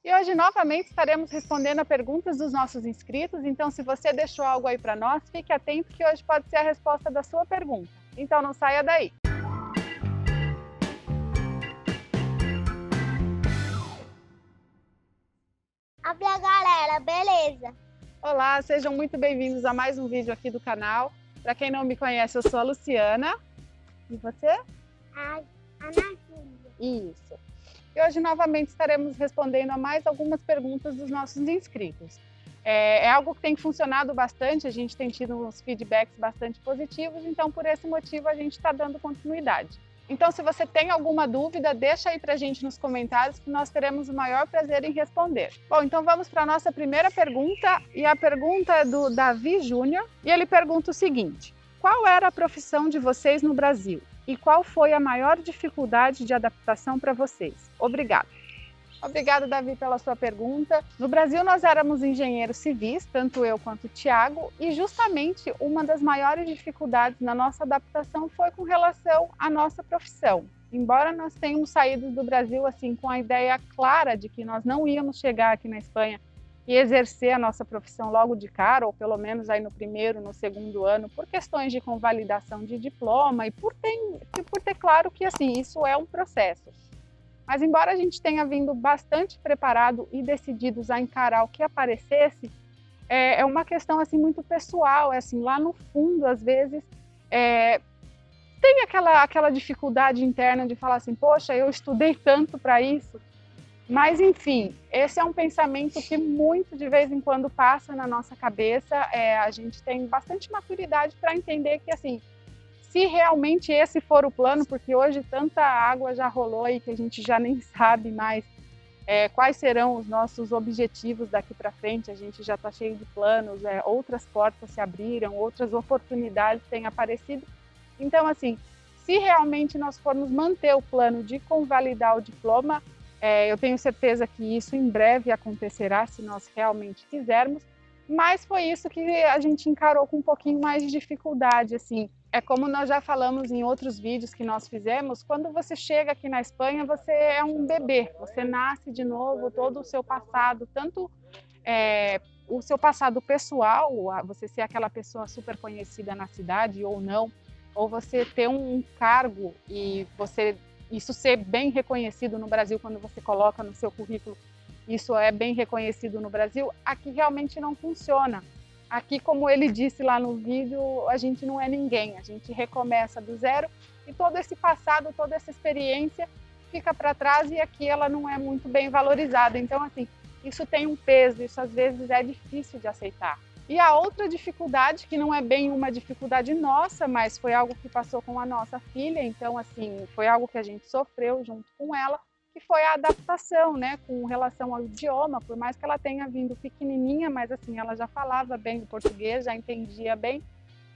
E hoje novamente estaremos respondendo a perguntas dos nossos inscritos, então se você deixou algo aí para nós, fique atento que hoje pode ser a resposta da sua pergunta. Então não saia daí! Olá galera, beleza? Olá, sejam muito bem-vindos a mais um vídeo aqui do canal. Para quem não me conhece, eu sou a Luciana. E você? A Ana Júlia. Isso. E hoje novamente estaremos respondendo a mais algumas perguntas dos nossos inscritos. É algo que tem funcionado bastante, a gente tem tido uns feedbacks bastante positivos, então por esse motivo a gente está dando continuidade. Então se você tem alguma dúvida, deixa aí pra gente nos comentários que nós teremos o maior prazer em responder. Bom, então vamos para a nossa primeira pergunta, e a pergunta é do Davi Júnior, e ele pergunta o seguinte: qual era a profissão de vocês no Brasil? E qual foi a maior dificuldade de adaptação para vocês? Obrigada. Obrigada, Davi, pela sua pergunta. No Brasil, nós éramos engenheiros civis, tanto eu quanto o Tiago, e justamente uma das maiores dificuldades na nossa adaptação foi com relação à nossa profissão. Embora nós tenhamos saído do Brasil assim com a ideia clara de que nós não íamos chegar aqui na Espanha e exercer a nossa profissão logo de cara, ou pelo menos aí no primeiro, no segundo ano, por questões de convalidação de diploma e por ter claro que assim, isso é um processo. Mas embora a gente tenha vindo bastante preparado e decididos a encarar o que aparecesse, é uma questão assim muito pessoal, assim, lá no fundo, às vezes, tem aquela dificuldade interna de falar assim, poxa, eu estudei tanto para isso. Mas, enfim, esse é um pensamento que muito de vez em quando passa na nossa cabeça. A gente tem bastante maturidade para entender que, assim, se realmente esse for o plano, porque hoje tanta água já rolou e que a gente já nem sabe mais quais serão os nossos objetivos daqui para frente, a gente já está cheio de planos, outras portas se abriram, outras oportunidades têm aparecido. Então, assim, se realmente nós formos manter o plano de convalidar o diploma, eu tenho certeza que isso em breve acontecerá, se nós realmente quisermos, mas foi isso que a gente encarou com um pouquinho mais de dificuldade, assim. É como nós já falamos em outros vídeos que nós fizemos, quando você chega aqui na Espanha, você é um bebê, você nasce de novo, todo o seu passado, tanto o seu passado pessoal, você ser aquela pessoa super conhecida na cidade ou não, ou você ter um cargo e isso ser bem reconhecido no Brasil quando você coloca no seu currículo, isso é bem reconhecido no Brasil, aqui realmente não funciona. Aqui, como ele disse lá no vídeo, a gente não é ninguém, a gente recomeça do zero e todo esse passado, toda essa experiência fica para trás e aqui ela não é muito bem valorizada. Então, assim, isso tem um peso, isso às vezes é difícil de aceitar. E a outra dificuldade, que não é bem uma dificuldade nossa, mas foi algo que passou com a nossa filha, então, assim, foi algo que a gente sofreu junto com ela, que foi a adaptação, né, com relação ao idioma, por mais que ela tenha vindo pequenininha, mas assim, ela já falava bem o português, já entendia bem,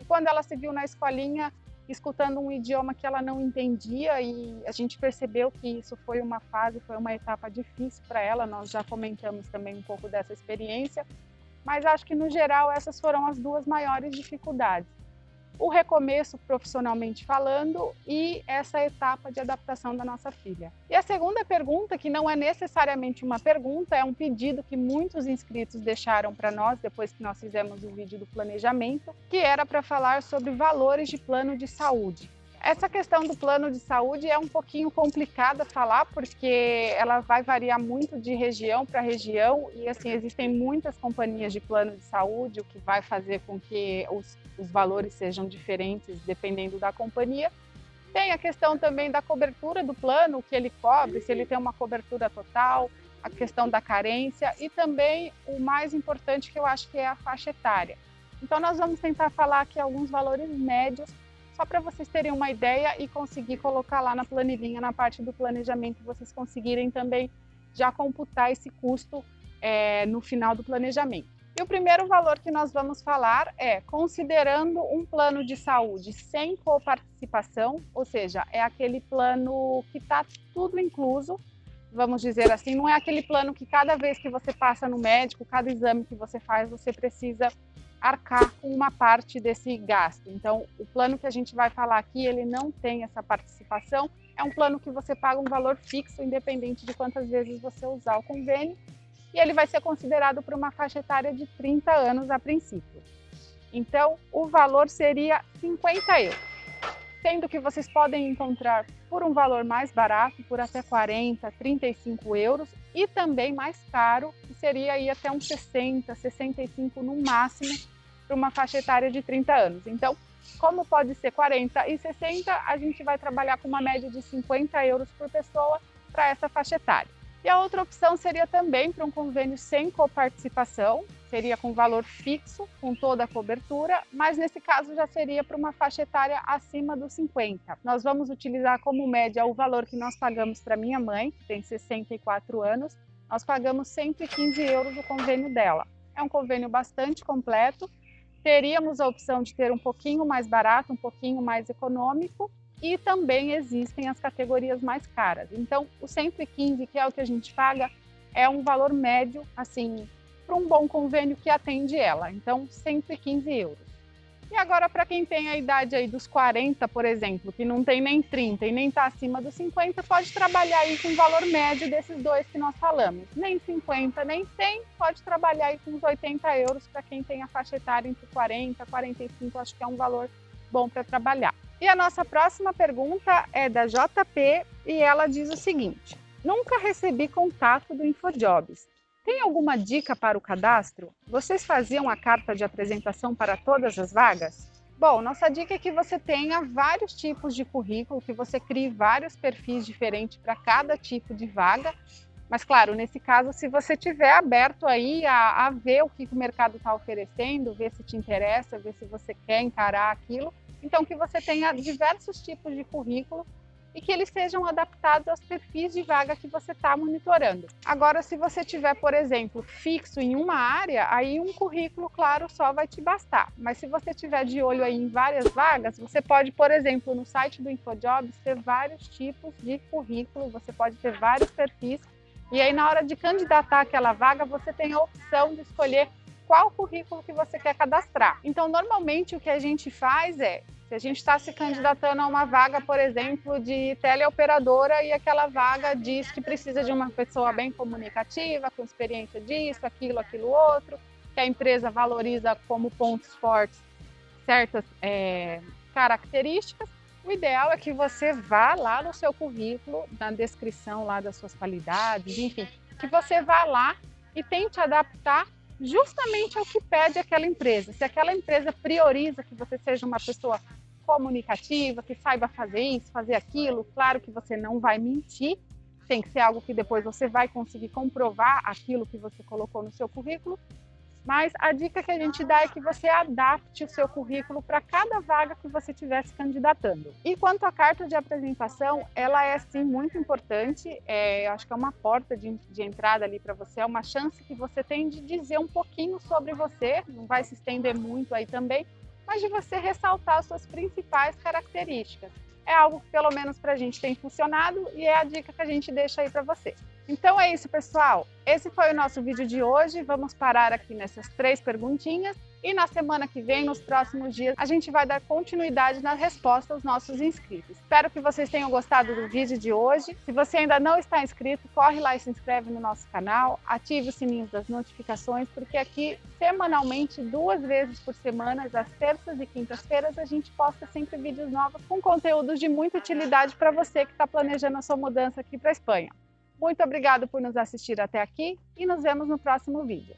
e quando ela se viu na escolinha, escutando um idioma que ela não entendia, e a gente percebeu que isso foi uma fase, foi uma etapa difícil para ela, nós já comentamos também um pouco dessa experiência, mas acho que no geral essas foram as duas maiores dificuldades. O recomeço profissionalmente falando e essa etapa de adaptação da nossa filha. E a segunda pergunta, que não é necessariamente uma pergunta, é um pedido que muitos inscritos deixaram para nós depois que nós fizemos o vídeo do planejamento, que era para falar sobre valores de plano de saúde. Essa questão do plano de saúde é um pouquinho complicada falar, porque ela vai variar muito de região para região e assim existem muitas companhias de plano de saúde, o que vai fazer com que os valores sejam diferentes dependendo da companhia. Tem a questão também da cobertura do plano, o que ele cobre, se ele tem uma cobertura total, a questão da carência e também o mais importante que eu acho que é a faixa etária. Então nós vamos tentar falar aqui alguns valores médios, só para vocês terem uma ideia e conseguir colocar lá na planilhinha, na parte do planejamento, vocês conseguirem também já computar esse custo no final do planejamento. E o primeiro valor que nós vamos falar é considerando um plano de saúde sem coparticipação, ou seja, é aquele plano que está tudo incluso, vamos dizer assim, não é aquele plano que cada vez que você passa no médico, cada exame que você faz, você precisa arcar com uma parte desse gasto. Então, o plano que a gente vai falar aqui, ele não tem essa participação, é um plano que você paga um valor fixo, independente de quantas vezes você usar o convênio, e ele vai ser considerado para uma faixa etária de 30 anos a princípio. Então, o valor seria 50 euros, sendo que vocês podem encontrar por um valor mais barato, por até 40, 35 euros, e também mais caro, que seria aí até uns 60, 65 no máximo, para uma faixa etária de 30 anos. Então, como pode ser 40 e 60, a gente vai trabalhar com uma média de 50 euros por pessoa para essa faixa etária. E a outra opção seria também para um convênio sem coparticipação, seria com valor fixo, com toda a cobertura, mas nesse caso já seria para uma faixa etária acima dos 50. Nós vamos utilizar como média o valor que nós pagamos para minha mãe, que tem 64 anos, nós pagamos 115 euros o convênio dela. É um convênio bastante completo, teríamos a opção de ter um pouquinho mais barato, um pouquinho mais econômico, e também existem as categorias mais caras. Então, o 115, que é o que a gente paga, é um valor médio, assim, para um bom convênio que atende ela. Então, 115 euros. E agora, para quem tem a idade aí dos 40, por exemplo, que não tem nem 30 e nem está acima dos 50, pode trabalhar aí com o valor médio desses dois que nós falamos. Nem 50, nem 100, pode trabalhar aí com uns 80 euros para quem tem a faixa etária entre 40 e 45, acho que é um valor bom para trabalhar. E a nossa próxima pergunta é da JP e ela diz o seguinte: nunca recebi contato do InfoJobs. Tem alguma dica para o cadastro? Vocês faziam a carta de apresentação para todas as vagas? Bom, nossa dica é que você tenha vários tipos de currículo, que você crie vários perfis diferentes para cada tipo de vaga. Mas claro, nesse caso, se você tiver aberto aí a ver o que o mercado está oferecendo, ver se te interessa, ver se você quer encarar aquilo, então que você tenha diversos tipos de currículo e que eles sejam adaptados aos perfis de vaga que você está monitorando. Agora, se você tiver, por exemplo, fixo em uma área, aí um currículo, claro, só vai te bastar. Mas se você tiver de olho aí em várias vagas, você pode, por exemplo, no site do InfoJobs, ter vários tipos de currículo, você pode ter vários perfis, e aí na hora de candidatar aquela vaga, você tem a opção de escolher qual currículo que você quer cadastrar. Então, normalmente o que a gente faz é, se a gente está se candidatando a uma vaga, por exemplo, de teleoperadora e aquela vaga diz que precisa de uma pessoa bem comunicativa, com experiência disso, aquilo outro, que a empresa valoriza como pontos fortes certas características, o ideal é que você vá lá no seu currículo, na descrição lá das suas qualidades, enfim, que você vá lá e tente adaptar justamente ao que pede aquela empresa. Se aquela empresa prioriza que você seja uma pessoa comunicativa, que saiba fazer isso, fazer aquilo, claro que você não vai mentir, tem que ser algo que depois você vai conseguir comprovar aquilo que você colocou no seu currículo, mas a dica que a gente dá é que você adapte o seu currículo para cada vaga que você estiver se candidatando. E quanto à carta de apresentação, ela é sim muito importante, eu acho que é uma porta de entrada ali para você, é uma chance que você tem de dizer um pouquinho sobre você, não vai se estender muito aí também, mas de você ressaltar as suas principais características. É algo que pelo menos para a gente tem funcionado e é a dica que a gente deixa aí para você. Então é isso, pessoal. Esse foi o nosso vídeo de hoje. Vamos parar aqui nessas 3 perguntinhas e na semana que vem, nos próximos dias, a gente vai dar continuidade na resposta aos nossos inscritos. Espero que vocês tenham gostado do vídeo de hoje. Se você ainda não está inscrito, corre lá e se inscreve no nosso canal, ative o sininho das notificações, porque aqui, semanalmente, 2 vezes por semana, às terças e quintas-feiras, a gente posta sempre vídeos novos com conteúdos de muita utilidade para você que está planejando a sua mudança aqui para a Espanha. Muito obrigado por nos assistir até aqui e nos vemos no próximo vídeo.